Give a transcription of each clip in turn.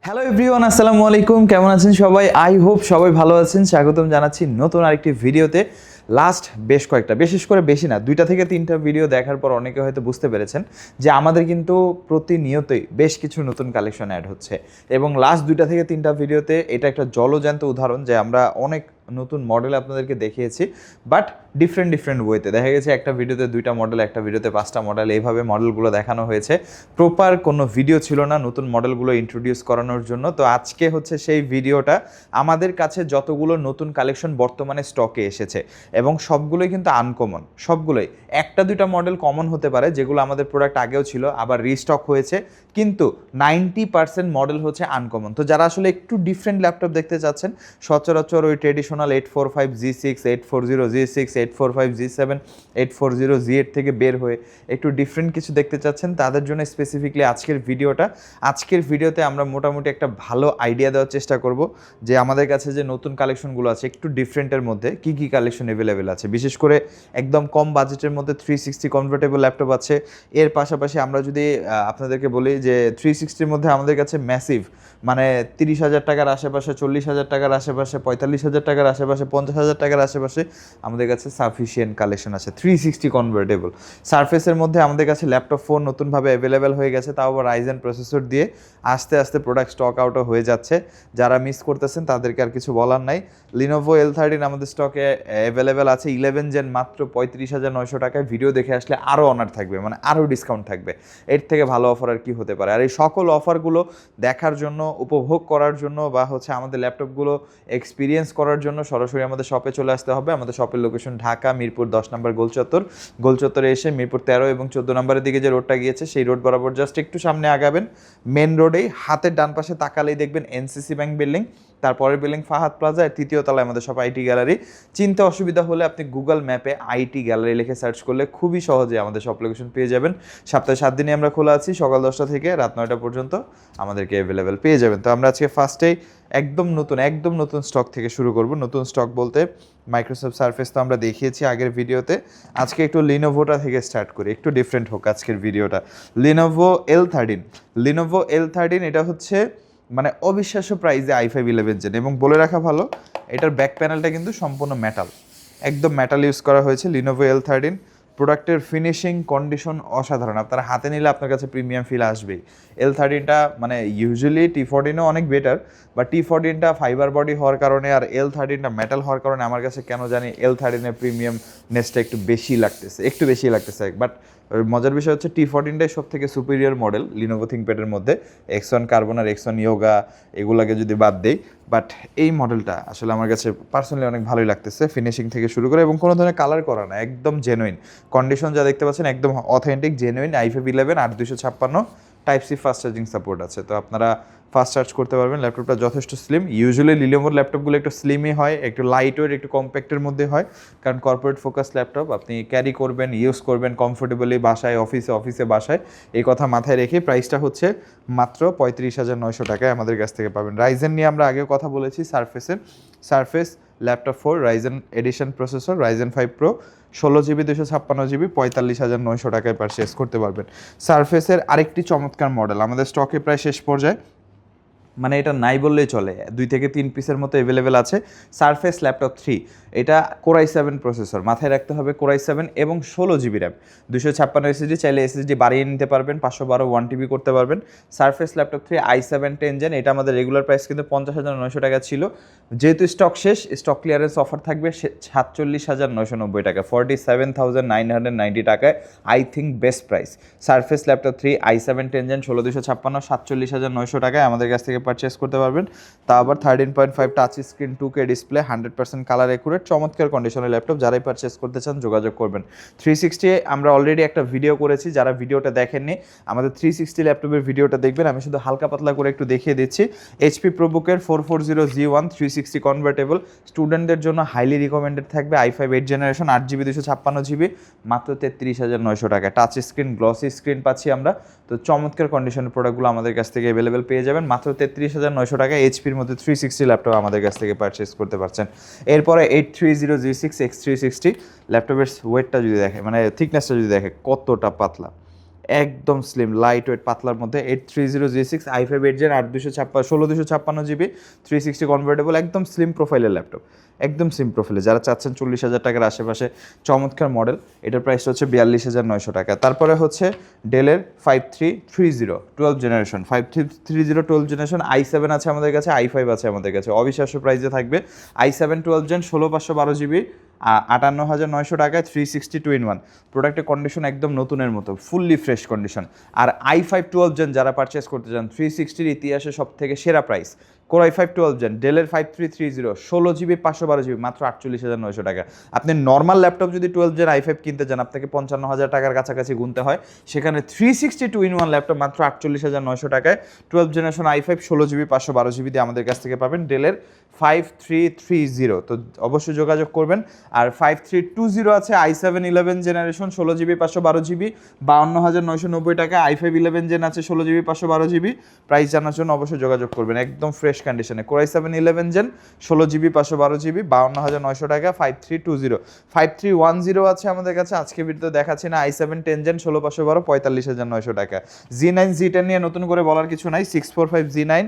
Hello everyone, আসসালামু আলাইকুম। কেমন আছেন সবাই? আই হোপ সবাই ভালো আছেন। স্বাগতম জানাচ্ছি নতুন আরেকটি ভিডিওতে। লাস্ট বেশ কয়েকটা, বিশেষ করে বেশি না, 2টা থেকে 3টা ভিডিও দেখার পর অনেকে হয়তো বুঝতে পেরেছেন যে আমাদের কিন্তু প্রতিনিয়তই বেশ কিছু নতুন কালেকশন অ্যাড হচ্ছে, এবং লাস্ট 2টা থেকে 3টা ভিডিওতে এটা একটা জলজ্যান্ত উদাহরণ যে আমরা অনেক নতুন মডেল আপনাদেরকে দেখিয়েছি, বাট ডিফারেন্ট ওয়েতে। দেখা গেছে একটা ভিডিওতে 2টা মডেল, একটা ভিডিওতে 5টা মডেল, এইভাবে মডেলগুলো দেখানো হয়েছে। প্রপার কোনো ভিডিও ছিল না নতুন মডেলগুলো ইন্ট্রোডিউস করানোর জন্য। তো আজকে হচ্ছে সেই ভিডিওটা। আমাদের কাছে যতগুলো নতুন কালেকশন বর্তমানে স্টকে এসেছে এবং সবগুলোই কিন্তু আনকমন, সবগুলোই। 1টা 2টা মডেল কমন হতে পারে যেগুলো আমাদের প্রোডাক্ট আগেও ছিল, আবার রিস্টক হয়েছে, কিন্তু 90% মডেল হচ্ছে আনকমন। তো যারা আসলে একটু ডিফারেন্ট ল্যাপটপ দেখতে চাচ্ছেন, সচরাচর ওই traditional 845G6, 840G6, 845G7, 840G8 থেকে বের হয়ে একটু ডিফারেন্ট কিছু দেখতে চাচ্ছেন, তাদের জন্য স্পেসিফিকলি আজকের ভিডিওটা। আজকের ভিডিওতে আমরা মোটামুটি একটা ভালো আইডিয়া দেওয়ার চেষ্টা করব যে আমাদের কাছে যে নতুন কালেকশনগুলো আছে একটু ডিফারেন্টের মধ্যে কী কী কালেকশন অ্যাভেলেবেল আছে। বিশেষ করে একদম কম বাজেটের মধ্যে 360 কনভার্টেবল ল্যাপটপ আছে। এর পাশাপাশি আমরা যদি আপনাদেরকে বলি যে 360-র মধ্যে আমাদের কাছে ম্যাসিভ, মানে 30,000 টাকার আশেপাশে, 40,000 টাকার আশেপাশে, 45,000 টাকার আশেপাশে, 50,000 টাকার আশেপাশে আমাদের কাছে সাফিসিয়েন্ট কালেকশন আছে 360 কনভার্টেবল। সারফেসের মধ্যে আমাদের কাছে ল্যাপটপ ফোন নতুনভাবে অ্যাভেলেবেল হয়ে গেছে, তাও আবার রাইজেন প্রসেসর দিয়ে। আস্তে আস্তে প্রোডাক্ট স্টক আউটও হয়ে যাচ্ছে, যারা মিস করতেছেন তাদেরকে আর কিছু বলার নাই। লিনোভো L13 আমাদের স্টকে অ্যাভেলেবেল আছে 11 জেন, মাত্র 35,900 টাকায়। ভিডিও দেখে আসলে আরও অনার থাকবে, মানে আরও ডিসকাউন্ট থাকবে। এর থেকে ভালো অফার আর কি হতে পারে? আর এই সকল অফারগুলো দেখার জন্য, উপভোগ করার জন্য, বা হচ্ছে আমাদের ল্যাপটপগুলো এক্সপিরিয়েন্স করার জন্য সরাসরি আমাদের শপে চলে আসতে হবে। আমাদের শপের লোকেশন ঢাকা মিরপুর 10 নম্বর গোলচত্বরে এসে মিরপুর 13 এবং 14 নম্বরের দিকে যে রোডটা গিয়েছে সেই রোড বরাবর জাস্ট একটু সামনে আগাবেন, মেন রোডেই হাতের ডান পাশে তাকালেই দেখবেন এনসিসি ব্যাংক বিল্ডিং, তারপরের বিল্ডিং ফাহাদ প্লাজা, আর তৃতীয় তলায় আমাদের সব আইটি গ্যালারি। চিনতে অসুবিধা হলে আপনি গুগল ম্যাপে আইটি গ্যালারি লিখে সার্চ করলে খুবই সহজে আমাদের সব লোকেশন পেয়ে যাবেন। সপ্তাহে 7 দিনই আমরা খোলা আছি, সকাল 10টা থেকে রাত 9টা পর্যন্ত আমাদেরকে অ্যাভেলেবেল পেয়ে যাবেন। তো আমরা আজকে ফার্স্টেই একদম নতুন স্টক থেকে শুরু করব। নতুন স্টক বলতে মাইক্রোসফট সারফেস তো আমরা দেখিয়েছি আগের ভিডিওতে। আজকে একটু লিনোভোটা থেকে স্টার্ট করি, একটু ডিফারেন্ট হোক আজকের ভিডিওটা। লিনোভো L13 এটা হচ্ছে মানে অবিশ্বাস্য প্রাইসে i5 11 জেন, এবং বলে রাখা ভালো এটার ব্যাক প্যানেলটা কিন্তু সম্পূর্ণ মেটাল, একদম মেটাল ইউজ করা হয়েছে। লিনোভো L13 প্রোডাক্টের ফিনিশিং কন্ডিশন অসাধারণ, আপনারা হাতে নিলে আপনার কাছে প্রিমিয়াম ফিল আসবেই। L13টা মানে ইউজুয়ালি T14ও অনেক বেটার, বা T14টা ফাইবার বডি হওয়ার কারণে আর L13টা মেটাল হওয়ার কারণে আমার কাছে কেন জানি L13-এর প্রিমিয়ামনেসটা একটু বেশি লাগতেছে। বাট মজার বিষয় হচ্ছে T14টাই সব থেকে সুপিরিয়র মডেল লিনোভো থিংকপ্যাডের মধ্যে। X1 কার্বন আর X1 ইয়োগা এগুলাকে যদি বাদ দেই, বাট এই মডেলটা আসলে আমার কাছে পার্সোনালি অনেক ভালোই লাগতেছে, ফিনিশিং থেকে শুরু করে, এবং কোনো ধরনের কালার করা না, একদম জেনুইন কন্ডিশন যা দেখতে পাচ্ছেন, একদম authentic genuine i5 11 8256 type C fast charging support আছে। তো আপনারা ফাস্ট চার্জ করতে পারবেন। ল্যাপটপটা যথেষ্ট স্লিম, ইউজুয়ালি লিনোভোর ল্যাপটপগুলো একটু স্লিমই হয়, একটু লাইট ওয়েট, একটু কম্প্যাক্টের মধ্যে হয়, কারণ কর্পোরেট ফোকাস ল্যাপটপ আপনি ক্যারি করবেন, ইউজ করবেন কমফোর্টেবলি বাসায়, অফিসে বাসায়। এই কথা মাথায় রেখে প্রাইসটা হচ্ছে মাত্র 35,900 টাকায় আমাদের কাছ থেকে পাবেন। রাইজেন নিয়ে আমরা আগেও কথা বলেছি, surface laptop 4 Ryzen addition processor, Ryzen 5 pro, 16GB 256GB, 45,900 টাকায় পারচেস করতে পারবেন। সারফেসের আরেকটি চমৎকার মডেল আমাদের স্টকে প্রায় শেষ পর্যায়ে, মানে এটা নাই বললেই চলে, 2 থেকে 3 পিসের মতো অ্যাভেলেবেল আছে। সারফেস ল্যাপটপ 3, এটা Core i7 প্রসেসর, মাথায় রাখতে হবে Core i7 এবং 16GB র্যাম, 256 এসএসডি, চাইলে এসএসডি বাড়িয়ে নিতে পারবেন, 512 1TB করতে পারবেন। সারফেস ল্যাপটপ 3 i7 10 জেন, এটা আমাদের রেগুলার প্রাইস কিন্তু 50,900 টাকা ছিল, যেহেতু স্টক শেষ, স্টক ক্লিয়ারেন্স অফার থাকবে 47,990 টাকা, 47,990 টাকায় I think best price. Surface laptop 3 i7 10 gen 16256, 47,900 টাকায় আমাদের কাছ থেকে পারচেস করতে পারবেন। তা আবার 13.5 touch screen 2K display, 100% colour accurate, চমৎকার কন্ডিশনের ল্যাপটপ। যারাই পারচেস করতে চান যোগাযোগ করবেন। 360 আমরা অলরেডি একটা ভিডিও করেছি, যারা ভিডিওটা দেখেননি আমাদের 360 ল্যাপটপের ভিডিওটা দেখবেন। আমি শুধু হালকা পাতলা করে একটু দেখিয়ে দিচ্ছি। HP ProBook-এর 440G1 360 কনভার্টেবল, স্টুডেন্টদের জন্য হাইলি রিকমেন্ডেড থাকবে। i5 8 জেনারেশন, 8GB 256GB, মাত্র 33,900 টাকা। টাচ স্ক্রিন, গ্লসি স্ক্রিন পাচ্ছি আমরা। তো চমৎকার কন্ডিশনের প্রোডাক্টগুলো আমাদের কাছ থেকে অ্যাভেলেবেল পেয়ে যাবেন মাত্র 33,900 টাকা। এইচপির মধ্যে 360 ল্যাপটপ আমাদের কাছ থেকে পারচেস করতে পারছেন। এরপরে 830G6 X360 ল্যাপটপের ওয়েটটা যদি দেখে, মানে থিকনেসটা যদি দেখে কতটা পাতলা, একদম স্লিম লাইট ওয়েট পাতলার মধ্যে 830G6 i5 8 জেন 8 256 360 কনভার্টেবল, একদম স্লিম প্রোফাইলের ল্যাপটপ, একদম স্লিম প্রোফাইলে যারা চাচ্ছেন 40,000 টাকার আশেপাশে চমৎকার মডেল, এটার প্রাইসটা হচ্ছে 42,900 টাকা। তারপরে হচ্ছে ডেলের 5330 12 জেনারেশন, 5330 12 জেনারেশন i7 আছে আমাদের কাছে, i5 আছে আমাদের কাছে, অবিশ্বাস্য প্রাইসে থাকবে। i7 12 জেন 16,512 GB, 58,900 টাকায় 360 2-in-1 প্রোডাক্টের কন্ডিশন একদম নতুনের মতো, ফুললি ফ্রেশ কন্ডিশন। আর i5 12 জেন যারা পারচেস করতে চান 360-র ইতিহাসে সব থেকে সেরা প্রাইস, Core i5 12 জেন ডেলের 5330 16GB 512GB মাত্র 48,900 টাকা। আপনি নর্মাল ল্যাপটপ যদি 12 জেন i5 কিনতে চান আপনাকে 55,000 টাকার কাছাকাছি গুনতে হয়, সেখানে 360 2-in-1 ল্যাপটপ মাত্র 48,900 টাকায় 12 জেনারেশন i5 16GB 512GB দিয়ে আমাদের কাছ থেকে পাবেন ডেলের 5330। তো অবশ্যই যোগাযোগ করবেন। আর 5320 আছে i7 11 জেনারেশন 16GB 512GB 52,990 টাকা, i5 11 জেন আছে 16GB 512GB, প্রাইস জানার জন্য অবশ্যই যোগাযোগ করবেন। একদম ফ্রেশ কন্ডিশনে Core i7 11 gen 16GB 512GB 52,900 টাকা 5320। 5310 আছে আমাদের কাছে, আজকে ভিডিওতে দেখাচ্ছি না, i7 10 জেন 16,512 45,900 টাকা। Z9 Z10 নিয়ে নতুন করে বলার কিছু নাই, 645 Z9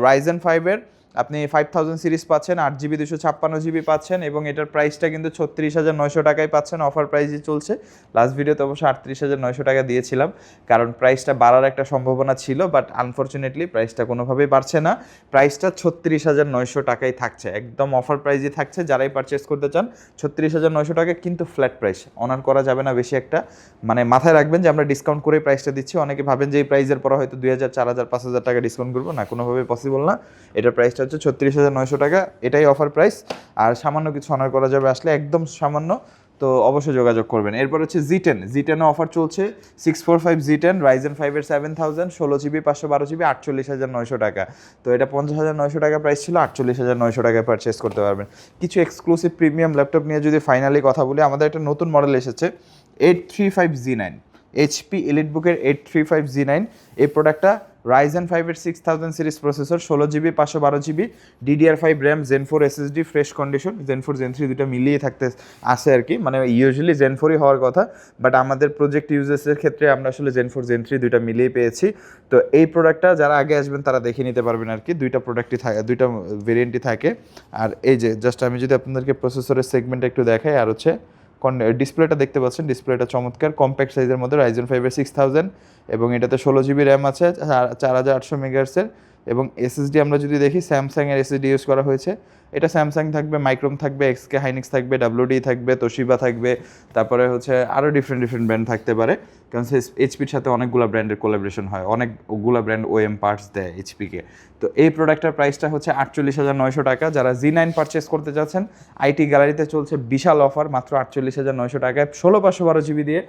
Ryzen 5 এর আপনি 5000 সিরিজ পাচ্ছেন, 8GB 256GB পাচ্ছেন, এবং এটার প্রাইসটা কিন্তু 36,900 টাকায় পাচ্ছেন, অফার প্রাইসই চলছে। লাস্ট ভিডিওতে অবশ্য 38,900 টাকা দিয়েছিলাম, কারণ প্রাইসটা বাড়ার একটা সম্ভাবনা ছিল, বাট আনফরচুনেটলি প্রাইসটা কোনোভাবেই বাড়ছে না, প্রাইসটা 36,900 টাকায় থাকছে, একদম অফার প্রাইসই থাকছে। যারাই পারচেস করতে চান 36,900 টাকা, কিন্তু ফ্ল্যাট প্রাইস, অনার করা যাবে না বেশি একটা, মানে মাথায় রাখবেন যে আমরা ডিসকাউন্ট করে প্রাইসটা দিচ্ছি। অনেকে ভাবেন যে এই প্রাইসের পর হয়তো 2,000 4,000 5,000 টাকা ডিসকাউন্ট করবো, না, কোনোভাবেই পসিবল না। এটার প্রাইসটা হচ্ছে 36,900 টাকা, এটাই অফার প্রাইস। আর সামান্য কিছু অনার করা যাবে আসলে, একদম সামান্য, তো অবশ্যই যোগাযোগ করবেন। এরপর হচ্ছে Z10 অফার চলছে, 645 Z10 Ryzen 5 এর 7000 16GB 512GB 48,900 টাকা। তো এটা 50,900 টাকা প্রাইস ছিল, 48,900 টাকায় পারচেস করতে পারবেন। কিছু এক্সক্লুসিভ প্রিমিয়াম ল্যাপটপ নিয়ে যদি ফাইনালি কথা বলি, আমাদের একটা নতুন মডেল এসেছে 835 Z9, HP EliteBook-এর 835 Z9। এই প্রোডাক্টটা Ryzen 5 এর 6000 series processor, 16GB 512GB DDR5 RAM, Zen 4 SSD, fresh condition, Zen 4 Zen 3 দুটো মিলিয়ে থাকতে আসে আর কি, মানে ইউজুয়ালি Zen 4ই হওয়ার কথা, বাট আমাদের প্রজেক্ট ইউজেসের ক্ষেত্রে আমরা আসলে Zen 4 Zen 3 দুইটা মিলিয়ে পেয়েছি। তো এই প্রোডাক্টটা যারা আগে আসবেন তারা দেখে নিতে পারবেন আর কি, দুইটা প্রোডাক্টই থাকে, দুইটা ভেরিয়েন্টই থাকে। আর এই যে জাস্ট আমি যদি আপনাদেরকে প্রসেসরের সেগমেন্টটা একটু দেখাই, আর হচ্ছে ডিসপ্লেটা দেখতে পাচ্ছেন, ডিসপ্লেটা চমৎকার, কম্প্যাক্ট সাইজের মধ্যে Ryzen 5 এর 6000, এবং এটাতে 16GB র্যাম আছে, 4800 মেগাহার্টজের, এবং এসএসডি আমরা যদি দেখি স্যামসাংয়ের এসএসডি ইউজ করা হয়েছে। এটা স্যামসাং থাকবে, মাইক্রোম থাকবে, এক্সকে হাইনিক্স থাকবে, ডাব্লিউডি থাকবে, তোশিবা থাকবে, তারপরে হচ্ছে আরও ডিফারেন্ট ব্র্যান্ড থাকতে পারে, কারণ এইচপির সাথে অনেকগুলো ব্র্যান্ডের কোলাবোরেশন হয়, অনেকগুলো ব্র্যান্ড ওএম পার্টস দেয় এইচপিকে। তো এই প্রোডাক্টের প্রাইসটা হচ্ছে 48,900 টাকা। যারা Z9 পারচেস করতে চাচ্ছেন, আইটি গ্যালারিতে চলছে বিশাল অফার, মাত্র 48,900 টাকায় 16,512GB দিয়ে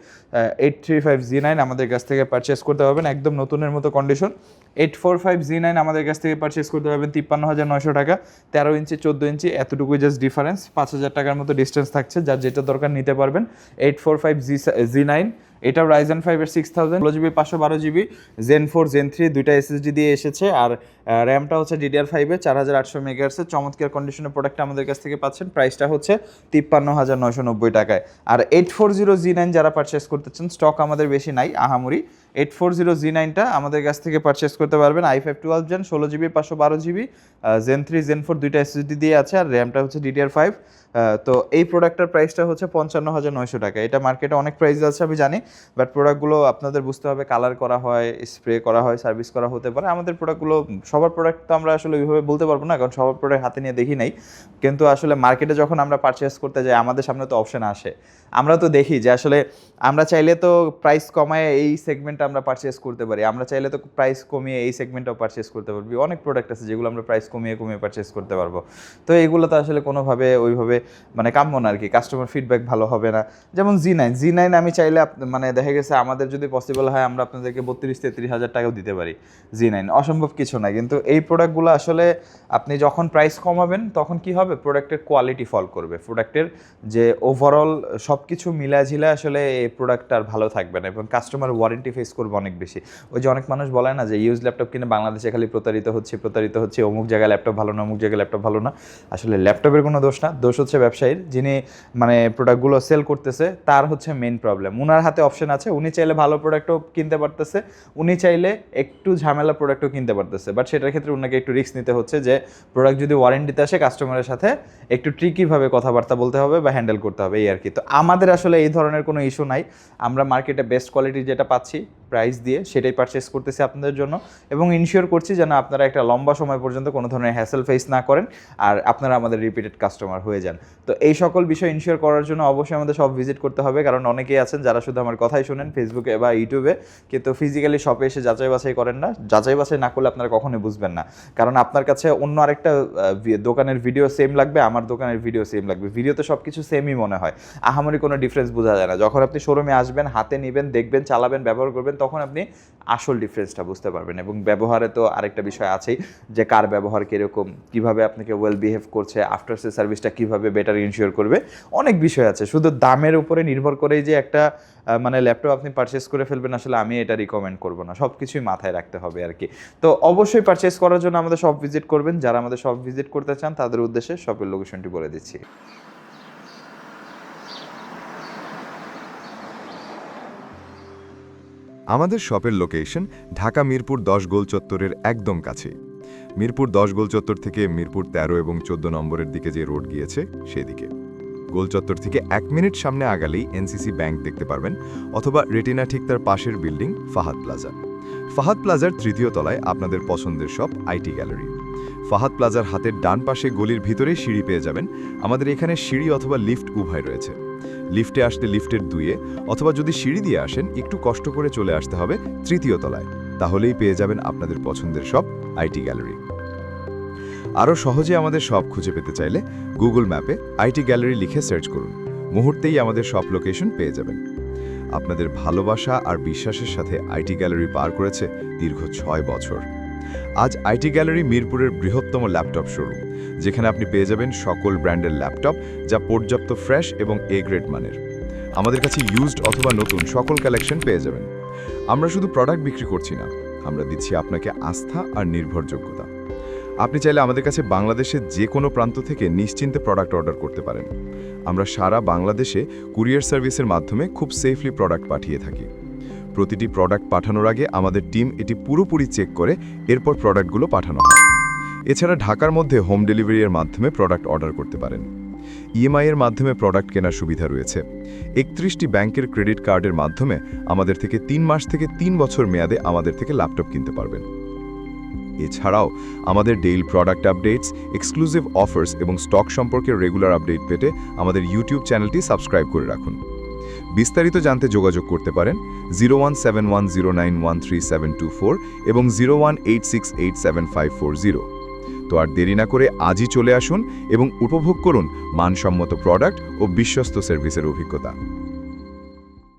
835 Z9 আমাদের কাছ থেকে পারচেস করতে পারবেন, একদম নতুনের মতো কন্ডিশন। 845 Z9 আমাদের কাছ থেকে পারচেস করতে পারবেন 53,900 টাকা, 13 ইঞ্চি 14 ইঞ্চি এতটুকুই জাস্ট ডিফারেন্স, 5,000 টাকার মতো ডিস্টেন্স থাকছে, যার যেটা দরকার নিতে পারবেন। 845 Z9, এটা Ryzen 5 এর 6000 16GB 512GB Zen 4 Zen 3 দুইটা এসএসডি দিয়ে এসেছে, আর র্যামটা হচ্ছে DDR5 এর 4800 মেগাহার্টজের চমৎকার কন্ডিশনের প্রোডাক্টটা আমাদের কাছ থেকে পাচ্ছেন, প্রাইসটা হচ্ছে 53,990 টাকায়। আর 840 Z9 যারা পারচেস করতে চান, স্টক আমাদের বেশি নাই আহামরি, 840 Z9টা আমাদের কাছ থেকে পারচেস করতে পারবেন। i5 12 gen 16GB 512GB Zen 3 Zen 4 দুইটা এসএসডি দিয়ে আছে, আর র্যামটা হচ্ছে DDR5। তো এই প্রোডাক্টটার প্রাইসটা হচ্ছে 55,900 টাকা। এটা মার্কেটে অনেক প্রাইস আছে আমি জানি, বাট প্রোডাক্টগুলো আপনাদের বুঝতে হবে, কালার করা হয়, স্প্রে করা হয়, সার্ভিস করা হতে পারে। আমাদের প্রোডাক্টগুলো, সবার প্রোডাক্ট তো আমরা আসলে ওইভাবে বলতে পারবো না, কারণ সবার প্রোডাক্ট হাতে নিয়ে দেখি নাই, কিন্তু আসলে মার্কেটে যখন আমরা পারচেস করতে যাই আমাদের সামনে তো অপশন আসে, আমরা তো দেখি যে আসলে আমরা চাইলে তো প্রাইস কমায় এই সেগমেন্টে আমরা পারচেস করতে পারি, আমরা চাইলে তো প্রাইস কমিয়ে এই সেগমেন্টটাও পারচেস করতে পারবি, অনেক প্রোডাক্ট আছে যেগুলো আমরা প্রাইস কমিয়ে পারচেস করতে পারবো। তো এইগুলো তো আসলে কোনোভাবে ওইভাবে মানে কাম্য না আর কি, কাস্টমার ফিডব্যাক ভালো হবে না। যেমন Z9 আমি চাইলে মানে দেখা গেছে আমাদের যদি পসিবল হয় আমরা আপনাদেরকে 32-33 হাজার টাকাও দিতে পারি, Z9 অসম্ভব কিছু না। কিন্তু এই প্রোডাক্টগুলো আসলে আপনি যখন প্রাইস কমাবেন তখন কি হবে, প্রোডাক্টের কোয়ালিটি ফল করবে, প্রোডাক্টের যে ওভারঅল সব কিছু মিলাঝিলা আসলে এই প্রোডাক্টটা আর ভালো থাকবে না, এবং কাস্টমার ওয়ারেন্টি ফেস করবো অনেক বেশি। ওই যে অনেক মানুষ বলে না যে ইউজ ল্যাপটপ কিনে বাংলাদেশে খালি প্রতারিত হচ্ছে, অমুক জায়গায় ল্যাপটপ ভালো না, অমুক জায়গায় ল্যাপটপ ভালো না। আসলে ল্যাপটপের কোনো দোষ না, দোষ হচ্ছে ব্যবসায়ীর, যিনি মানে প্রোডাক্টগুলো সেল করতেছে তার হচ্ছে মেইন প্রবলেম। উনার হাতে অপশন আছে, উনি চাইলে ভালো প্রোডাক্টও কিনতে পারতেছে, উনি চাইলে একটু ঝামেলা প্রোডাক্টও কিনতে পারতেছে, বাট সেটার ক্ষেত্রে ওনাকে একটু রিস্ক নিতে হচ্ছে যে প্রোডাক্ট যদি ওয়ারেন্টিতে আসে কাস্টমারের সাথে একটু ট্রিকিভাবে কথাবার্তা বলতে হবে বা হ্যান্ডেল করতে হবে, এই আর কি। তো আমাদের আসলে এই ধরনের কোনো ইস্যু নাই, আমরা মার্কেটে বেস্ট কোয়ালিটি যেটা পাচ্ছি প্রাইস দিয়ে সেটাই পারচেস করতেছি আপনাদের জন্য, এবং ইনশিওর করছি যেন আপনারা একটা লম্বা সময় পর্যন্ত কোনো ধরনের হ্যাসেল ফেস না করেন আর আপনারা আমাদের রিপিটেড কাস্টমার হয়ে যান। তো এই সকল বিষয় ইনশিওর করার জন্য অবশ্যই আমাদের সব ভিজিট করতে হবে, কারণ অনেকেই আছেন যারা শুধু আমার কথাই শোনেন ফেসবুকে বা ইউটিউবে, কিন্তু ফিজিক্যালি শপে এসে যাচাই বাছাই করেন না। যাচাই বাছাই না করলে আপনারা কখনোই বুঝবেন না, কারণ আপনার কাছে অন্য আরেকটা দোকানের ভিডিও সেম লাগবে, আমার দোকানের ভিডিও সেম লাগবে, ভিডিওতে সব কিছু সেমই মনে হয়, আহামরি কোনো ডিফারেন্স বোঝা যায় না। যখন আপনি শোরুমে আসবেন, হাতে নেবেন, দেখবেন, চালাবেন, ব্যবহার করবেন, তখন আপনি আসল ডিফারেন্সটা বুঝতে পারবেন। এবং ব্যবহারে তো আরেকটা বিষয় আছেই, যে কার ব্যবহার কীরকম, কীভাবে আপনাকে ওয়েল বিহেভ করছে, আফটার সেল সার্ভিসটা কীভাবে বেটার ইনশিওর করবে, অনেক বিষয় আছে। শুধু দামের উপরে নির্ভর করেই যে একটা মানে ল্যাপটপ আপনি পারচেস করে ফেলবেন, আসলে আমি এটা রিকমেন্ড করবো না, সব কিছুই মাথায় রাখতে হবে আর কি। তো অবশ্যই পারচেস করার জন্য আমাদের শপ ভিজিট করবেন, যারা আমাদের শপ ভিজিট করতে চান তাদের উদ্দেশ্যে শপের লোকেশনটি বলে দিচ্ছি। আমাদের শপের লোকেশন ঢাকা মিরপুর 10 গোল চত্বরের একদম কাছে। মিরপুর 10 গোল চত্বর থেকে মিরপুর 13 এবং 14 নম্বরের দিকে যে রোড গিয়েছে সেদিকে। গোল চত্বর থেকে 1 মিনিট সামনে আগালেই এনসিসি ব্যাংক দেখতে পারবেন, অথবা রেটিনা ঠিক তার পাশের বিল্ডিং ফাহাদ প্লাজা। ফাহাদ প্লাজার 3য় তলায় আপনাদের পছন্দের শপ আইটি গ্যালারি। ফাহাদ প্লাজার হাতের ডান পাশে গলির ভিতরেই সিঁড়ি পেয়ে যাবেন। আমাদের এখানে সিঁড়ি অথবা লিফট উভয় রয়েছে। লিফটে আসতে লিফটের 2-এ, অথবা যদি সিঁড়ি দিয়ে আসেন একটু কষ্ট করে চলে আসতে হবে 3য় তলায়, তাহলেই পেয়ে যাবেন আপনাদের পছন্দের শপ আইটি গ্যালারি। আরও সহজে আমাদের শপ খুঁজে পেতে চাইলে গুগল ম্যাপে আইটি গ্যালারি লিখে সার্চ করুন, মুহূর্তেই আমাদের শপ লোকেশন পেয়ে যাবেন। আপনাদের ভালোবাসা আর বিশ্বাসের সাথে আইটি গ্যালারি পার করেছে দীর্ঘ 6 বছর। আজ আইটি গ্যালারি মিরপুরের বৃহত্তম ল্যাপটপ শোরুম, যেখানে আপনি পেয়ে যাবেন সকল ব্র্যান্ডের ল্যাপটপ, যা পর্যাপ্ত ফ্রেশ এবং এ গ্রেড মানের। আমাদের কাছে ইউজড অথবা নতুন সকল কালেকশন পেয়ে যাবেন। আমরা শুধু প্রোডাক্ট বিক্রি করছি না, আমরা দিচ্ছি আপনাকে আস্থা আর নির্ভরযোগ্যতা। আপনি চাইলে আমাদের কাছে বাংলাদেশের যে কোনো প্রান্ত থেকে নিশ্চিন্তে প্রোডাক্ট অর্ডার করতে পারেন। আমরা সারা বাংলাদেশে কুরিয়ার সার্ভিসের মাধ্যমে খুব সেফলি প্রোডাক্ট পাঠিয়ে থাকি। প্রতিটি প্রোডাক্ট পাঠানোর আগে আমাদের টিম এটি পুরোপুরি চেক করে এরপর প্রোডাক্টগুলো পাঠানো হয়। এছাড়া ঢাকার মধ্যে হোম ডেলিভারির মাধ্যমে প্রোডাক্ট অর্ডার করতে পারেন। ইএমআই এর মাধ্যমে প্রোডাক্ট কেনার সুবিধা রয়েছে। 31টি ব্যাংকের ক্রেডিট কার্ডের মাধ্যমে আমাদের থেকে 3 মাস থেকে 3 বছর মেয়াদে আমাদের থেকে ল্যাপটপ কিনতে পারবেন। এছাড়াও আমাদের daily product updates, exclusive offers এবং স্টক সম্পর্কে রেগুলার আপডেট পেতে আমাদের ইউটিউব চ্যানেলটি সাবস্ক্রাইব করে রাখুন। বিস্তারিত জানতে যোগাযোগ করতে পারেন 0171091374 এবং 0186875540। তো আর দেরি না করে আজই চলে আসুন এবং উপভোগ করুন মানসম্মত প্রোডাক্ট ও বিশ্বস্ত সার্ভিসের অভিজ্ঞতা।